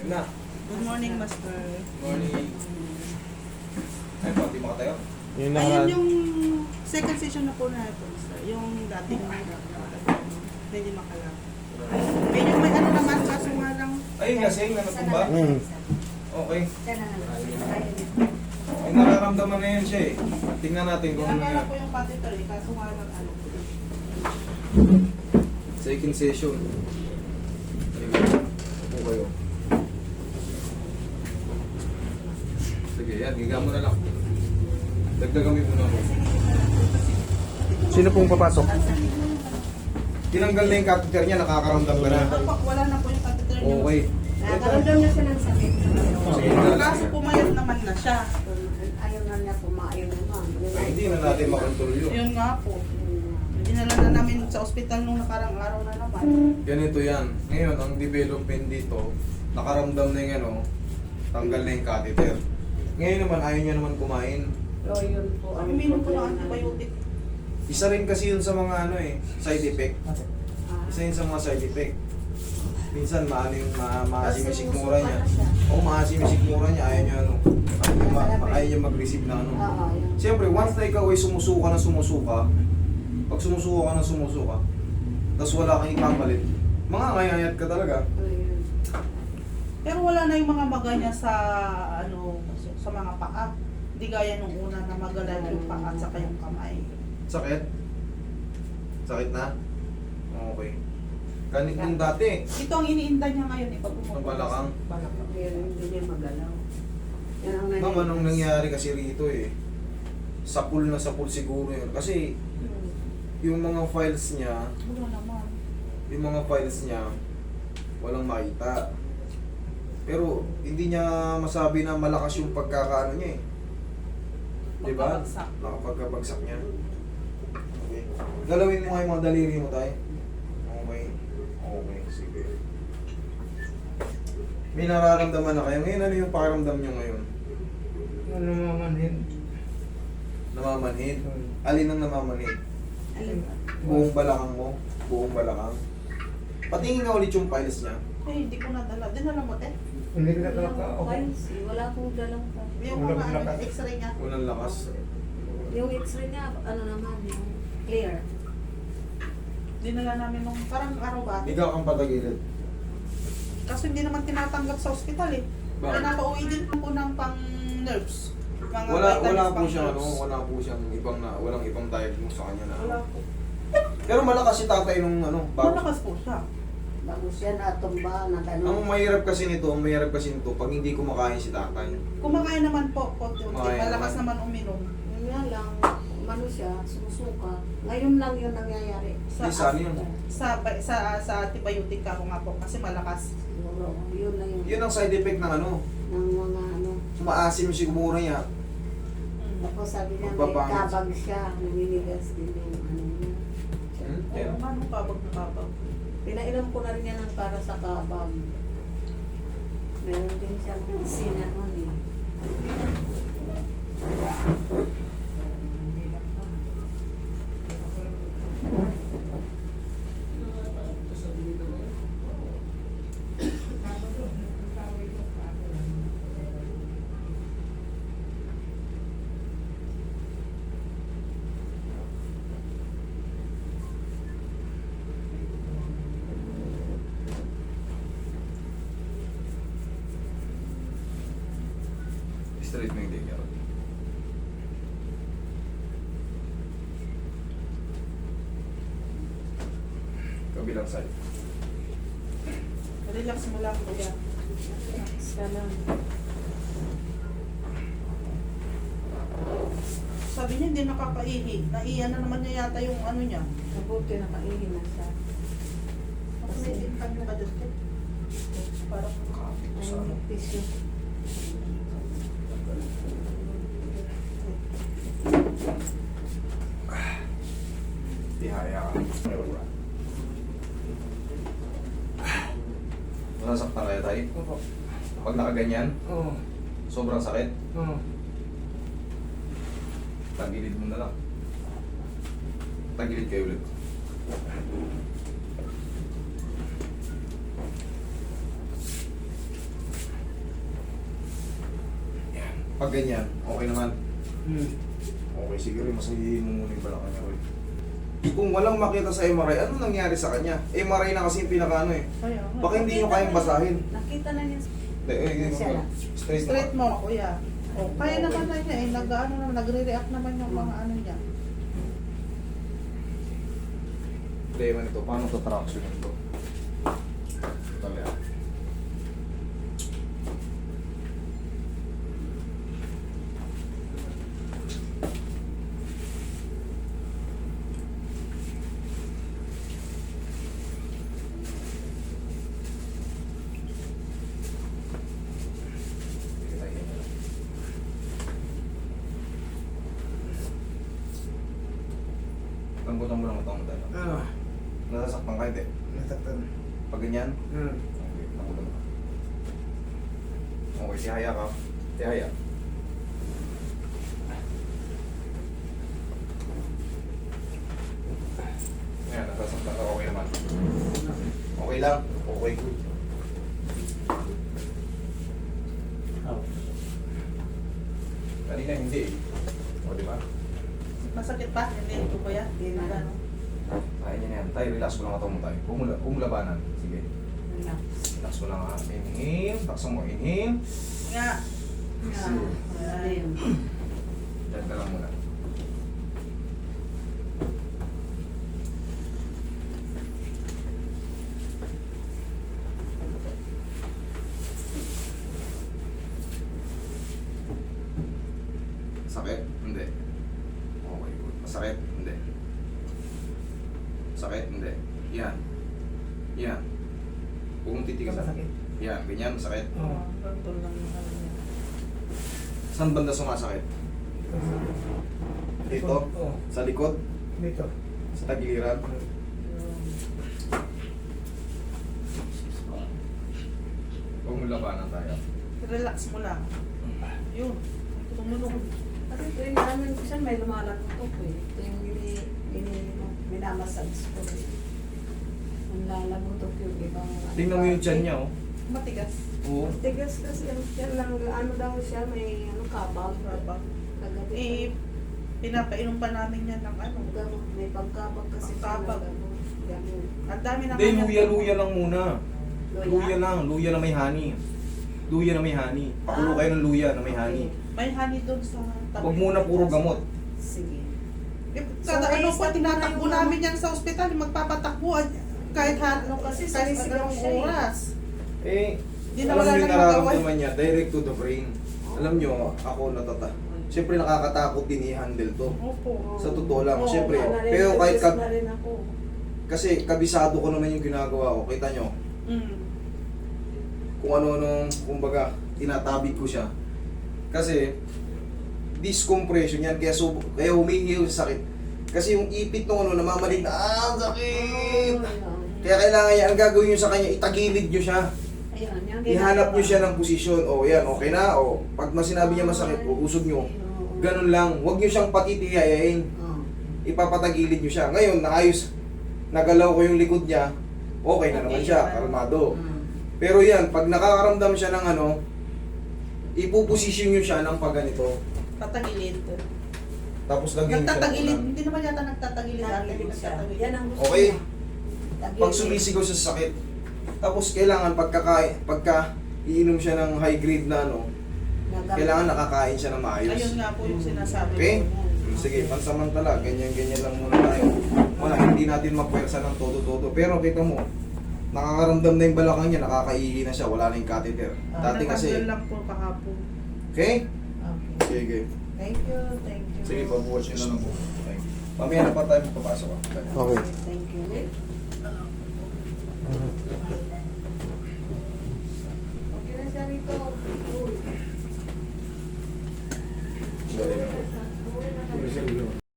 Na. Good morning, Master. Morning. Ay, pati mga tayo. Yung Ayun nakaraan. yung second session na po na ito, sir. Yung dating hindi makalap. Medyo may ano naman, kaso nga lang. Ayun kasi, nanatumba. Okay. Sana nga. May nararamdaman na yan siya eh. Tingnan natin kung ano Ginagala yan. ko yung catheter eh, kaso nga lang ano. Second session. Upo kayo. Sige, yan. Giga mo na lang. Dagdagan mo muna mo. Sino pong papasok? Tinanggal na yung catheter niya, nakakaramdam ka na. Kapag wala na po yung catheter niya. Okay. Nakakaramdam na siya ng sakit. Sige, Kaso pumayat naman na siya. Ayaw na niya pumayaw naman. Ay, hindi na natin makontrol yun. Yun nga po. Dinala na namin sa ospital nung nakarang araw na naman. Ganito yan. Ngayon, ang development dito, nakaramdam na yung ano, tanggal na yung catheter. Ngayon naman, ayaw niya naman kumain. So, yun po. Ang uminom po ng antibiotic. Isa rin kasi yun sa mga ano eh, side effect. Ah, Isa yun sa mga side effect. Minsan maasim yung sikmura niya. Kasi O maasim yung sikmura niya, ayaw niya ano, ayaw niya mag-receive na ano. Oo, yun. Siyempre, once na ikaw ay sumusuka na sumusuka, pag sumusuka ka na sumusuka, tapos wala kang ipapalit, mangangayayat ka talaga. So, yun. Pero wala na yung mga maga niya sa ano sa mga paa. Hindi gaya nung una na magalaw yung paa at saka yung kamay. Sakit? Sakit na? Okay. Ganit yung dati. Ito ang iniinda niya ngayon eh pag Ang balakang? Balakang. Yun, hindi niya magalaw. Yan ang Ma'am, anong nangyari kasi rito eh? Sapul na sapul siguro yun. Kasi yung mga files niya, Wala naman. yung mga files niya, walang makita. Pero hindi niya masabi na malakas yung pagkakaano niya eh. Diba? Pagkabagsak. Nakapagkabagsak niya. Okay. Galawin mo nga yung mga daliri mo tayo. Okay. Okay, sige. May nararamdaman na kayo. Ngayon, ano yung pakiramdam niyo ngayon? Ano naman din? Namamanhid? Alin ang namamanhid? Alin ba? Buong balakang mo? Buong balakang? Patingin nga ulit yung files niya. Eh, hindi ko nadala. Dinala mo eh. Hindi ko na Yung talaga ako. files, eh, wala akong dalang pa. Yung Wala mga akong ano, lakas. x-ray niya. Unang lakas. Yung x-ray niya, ano naman, yung clear. Dinala namin nung parang araw ba? Ikaw kang patagilid. Kasi hindi naman tinatanggap sa ospital eh. Bakit? Napauwi din po ng pang-nerves. Mga Wala vitamins po siyang ano, pang-nerves. wala po siyang ibang na, walang ibang diagnose sa kanya na. Wala po. Pero malakas si tatay nung ano, bago. Malakas po siya. Bago siya natumba, na Ang gano'n. mahirap kasi nito, pag hindi kumakain si tatay. Kumakain naman po, konti-unti. Kumakain Malakas naman. naman uminom. Yun nga lang, ano siya, sumusuka. Ngayon lang yun nangyayari. Hindi, saan yun? Sa antibiotic ako nga po kasi malakas. Siguro, yun na yun. Yun ang side effect ng ano, Ng mga ano. maasim si kumura niya. Tapos sabi niya, may Magpapangit. kabag siya. Naninigas din yung ano niya. Oo, ano kabag na kabag. Pinainom ko na rin yan ng para sa kabag. Meron din siyang pisina nun eh. Straight mo yung leg niya. Kabilang side. Relax mo lang kuya. Siya lang. Sabi niya hindi nakakaihi. Naiyan na naman niya yata yung ano niya. Mabuti nakaihi na siya. Kasi may tintan yung kadute. Parang nakakapit ko sa ano. Ay, tissue. Tihaya ka. Nasaktan kaya tayo? Opo. Pag nakaganyan, Oo. sobrang sakit. Oo. Tagilid mo na lang. Tagilid kayo ulit. Pag ganyan, okay naman. Hmm. Okay, siguro masahihin mo muna yung balakang niya. Uy. Kung walang makita sa MRI, ano nangyari sa kanya? MRI na kasi yung pinakaano eh. Kaya nga. Baka hindi nyo kayang basahin. Nakita na niya. Siya lang. Straight Straight naman. mo, kuya. Oh, kaya naman na niya eh, nag-ano naman, nagre-react naman yung mga ano niya. Problema nito, paano ito traction nito? Dali ah. Lambutan mo lang itong dala. Ah, Nasasaktan ka hindi? nasaktan. Pag ganyan? Hmm. Okay, lambutan mo. Okay, tihaya ka. Tihaya. Ayan, nasasaktan ka. Okay naman. Okay lang. Okay, good. Kanina hindi eh. O, di ba? Masakit pa? Hindi ito ba yan? Hindi na. Ano? Kaya niya na yan. Tayo, relax mo lang ito mo tayo. Umulabanan. Sige. Relax. Relax mo lang ha. Inhale. Taksan mo. Inhale. Nga. Exhale. Ayun. Diyan ka lang muna. Sakit? Hindi. Okay, good. Masakit? Hindi. Sakit? Hindi. Yan. Yan. Huwag mong titigasan. Masakit. Yan, ganyan, masakit. Oo. Ganito lang yung ano niya. Saan banda sumasakit? Dito? Oo. Sa likod? Dito. Sa tagiliran? Huwag mo labanan tayo. Relax mo lang. Yun. Tumulong. Kasi ito yung namin ko siya, may lumalagotok eh. Ito yung minamassage ko eh. Ang lalagotok yung ibang... Tingnan mo yung tiyan niya, oh. Matigas. Oo. Tigas kasi yan lang, ano daw siya, may ano kabag. Kabag. Kagabi. Eh, pinapainom pa namin yan ng ano. Gamot, may pagkabag kasi siya Pagkabag. ng gamot. Gamot. Ang dami naman Hindi, yan. luya-luya lang muna. Luya lang. Luya na may honey. Luya na may honey. Pakulo kayo ng luya na may honey. May honey doon sa tabi. Huwag muna puro gamot. Sige. Eh, So, kada ano i-stop po, tinatakbo mo na yung namin yan sa ospital. Magpapatakbo kahit Ano kasi kahit sumisigaw anong siya eh. oras. Eh, Di na alam wala nyo yung nang magawa. nararamdaman niya, direct to the brain. Alam nyo, ako Siyempre nakakatakot din i-handle to. Opo. Sa totoo lang, Oo, siyempre. Wala rin, Pero kahit nervous na rin ako. kasi kabisado ko naman yung ginagawa ko. Kita nyo, Mm. kung ano-ano, kumbaga, tinatabig ko siya. Kasi, discompression yan, kaya humihiyaw sa sakit. Kasi yung ipit nung namamalig na, ang sakit! Kaya kailangan niya, ang gagawin nyo sa kanya, itagilid nyo siya. Ayan, yan, Ihanap nyo siya ng posisyon. O, yan, okay na. O, pag sinabi niya masakit, usog nyo. Ganun lang. Huwag nyo siyang patitiyayain. Ipapatagilid nyo siya. Ngayon, naayos. Nagalaw ko yung likod niya. Okay na naman siya. Kalmado. Pero yan, pag nakakaramdam siya ng ano, ipuposisyon nyo siya ng pagganito. Tatagilid. Tapos lagyan nyo siya ng Nagtatagilid. unan. Hindi naman yata nagtatagilid. Nagtatagilid siya. Yan ang gusto Okay. niya. Tagilid. Pag sumisigaw siya sa sakit, tapos kailangan pagka iinom siya ng high grade na ano, kailangan nakakain siya ng maayos. Ayun nga po yung sinasabi Okay? ko. Sige, pansamantala, ganyan-ganyan lang muna tayo. Wala, hindi natin mapwersa ng todo-todo. Pero kita mo, nakakaramdam na yung balakang niya, nakakaihi na siya, wala na yung catheter. Dati kasi, Natanggal lang po kahapon. okay? Okay. Sige. Thank you, thank you. Sige, pabuwatch nyo na lang po. Thank you. Mamaya na pa tayo magpapasok. Okay. Thank you. Mhm.